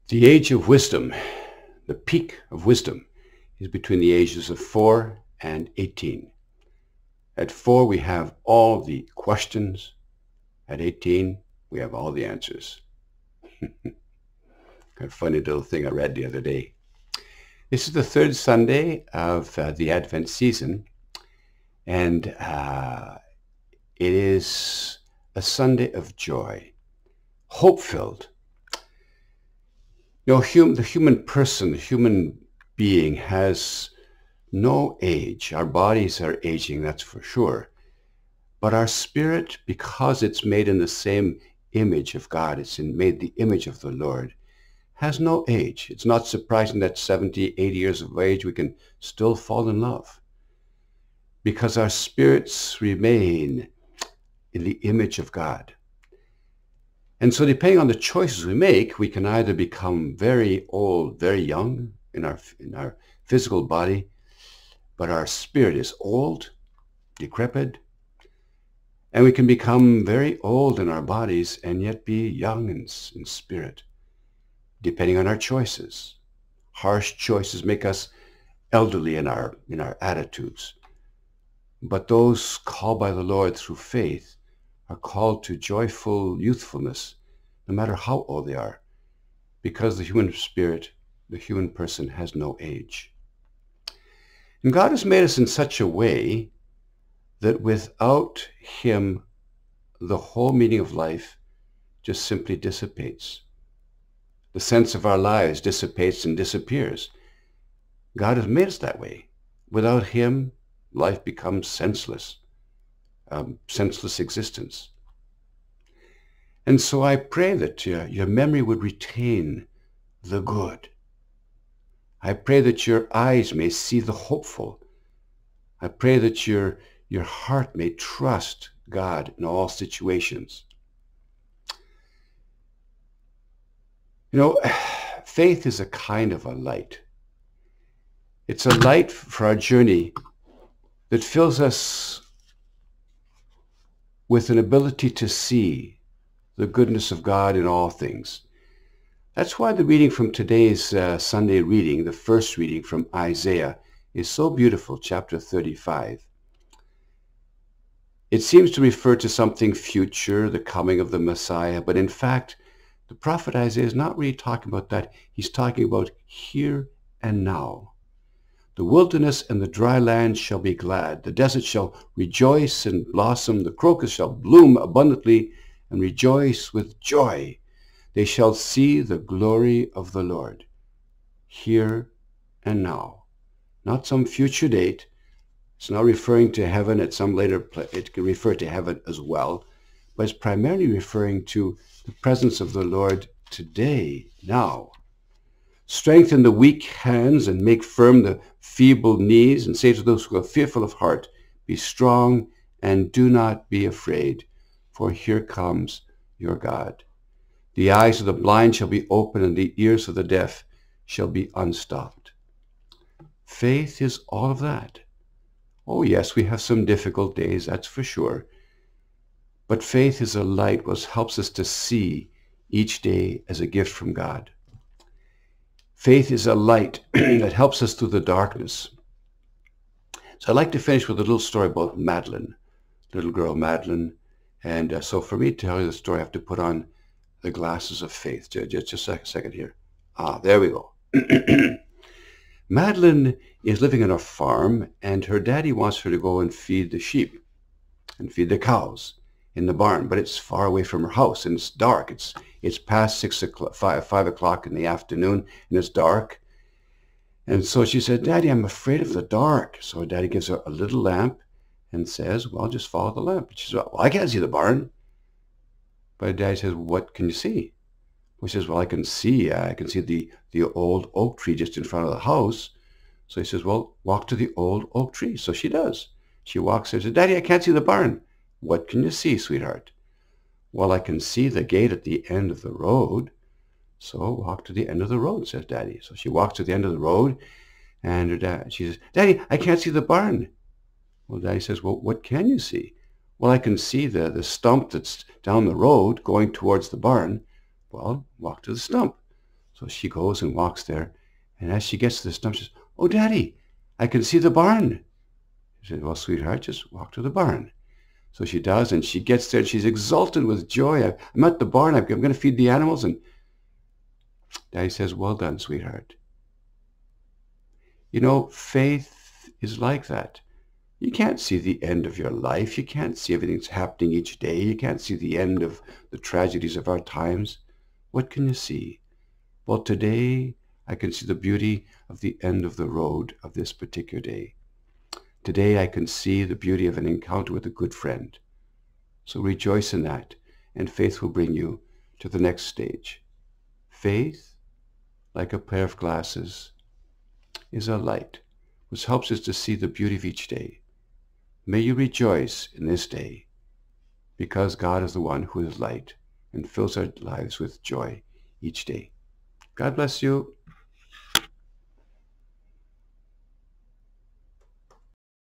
The age of wisdom, the peak of wisdom, is between the ages of 4 and 18. At 4, we have all the questions. At 18, we have all the answers. A funny little thing I read the other day. This is the third Sunday of the Advent season, and it is a Sunday of joy, hope-filled. You know, the human person, the human being has no age. Our bodies are aging, that's for sure. But our spirit, because it's made in the same image of God, it's made the image of the Lord, has no age. It's not surprising that 70, 80 years of age we can still fall in love, because our spirits remain in the image of God. And so depending on the choices we make, we can either become very old, very young in our physical body, but our spirit is old, decrepit, and we can become very old in our bodies and yet be young in spirit, depending on our choices. Harsh choices make us elderly in our attitudes. But those called by the Lord through faith are called to joyful youthfulness, no matter how old they are, because the human spirit, the human person, has no age. And God has made us in such a way that without Him, the whole meaning of life just simply dissipates. The sense of our lives dissipates and disappears. God has made us that way. Without Him, life becomes senseless, senseless existence. And so I pray that your memory would retain the good. I pray that your eyes may see the hopeful. I pray that your heart may trust God in all situations. You know, faith is a kind of a light. It's a light for our journey that fills us with an ability to see the goodness of God in all things. That's why the reading from today's Sunday reading, the first reading from Isaiah, is so beautiful, chapter 35. It seems to refer to something future, the coming of the Messiah, but in fact, the prophet Isaiah is not really talking about that. He's talking about here and now. The wilderness and the dry land shall be glad. The desert shall rejoice and blossom. The crocus shall bloom abundantly and rejoice with joy. They shall see the glory of the Lord, here and now. Not some future date. It's not referring to heaven at some later place. It can refer to heaven as well, but it's primarily referring to the presence of the Lord today, now. Strengthen the weak hands and make firm the feeble knees, and say to those who are fearful of heart, be strong and do not be afraid, for here comes your God. The eyes of the blind shall be open, and the ears of the deaf shall be unstopped. Faith is all of that. Oh yes, we have some difficult days, that's for sure. But faith is a light which helps us to see each day as a gift from God. Faith is a light that helps us through the darkness. So I'd like to finish with a little story about Madeline, little girl Madeline. And so for me to tell you the story, I have to put on the glasses of faith. Just a second here. There we go. Madeline is living on a farm, and her daddy wants her to go and feed the sheep and feed the cows in the barn, but it's far away from her house and it's dark. It's past 5 o'clock in the afternoon and it's dark. And so she said, Daddy, I'm afraid of the dark. So her daddy gives her a little lamp and says, well, just follow the lamp. She says, well, I can't see the barn. But her daddy says, what can you see? Well, she says, well, I can see the old oak tree just in front of the house. So he says, well, walk to the old oak tree. So she does. She walks there and says, Daddy, I can't see the barn. What can you see, sweetheart? Well, I can see the gate at the end of the road. So walk to the end of the road, says Daddy. So she walks to the end of the road, and she says, Daddy, I can't see the barn. Well, Daddy says, well, what can you see? Well, I can see the stump that's down the road going towards the barn. Well, walk to the stump. So she goes and walks there. And as she gets to the stump, she says, "Oh, Daddy, I can see the barn." He said, "Well, sweetheart, just walk to the barn." So she does, and she gets there, and she's exultant with joy. I'm at the barn. I'm going to feed the animals. And Daddy says, "Well done, sweetheart." You know, faith is like that. You can't see the end of your life. You can't see everything that's happening each day. You can't see the end of the tragedies of our times. What can you see? Well, today I can see the beauty of the end of the road of this particular day. Today I can see the beauty of an encounter with a good friend. So rejoice in that, and faith will bring you to the next stage. Faith, like a pair of glasses, is a light which helps us to see the beauty of each day. May you rejoice in this day, because God is the one who is light and fills our lives with joy each day. God bless you.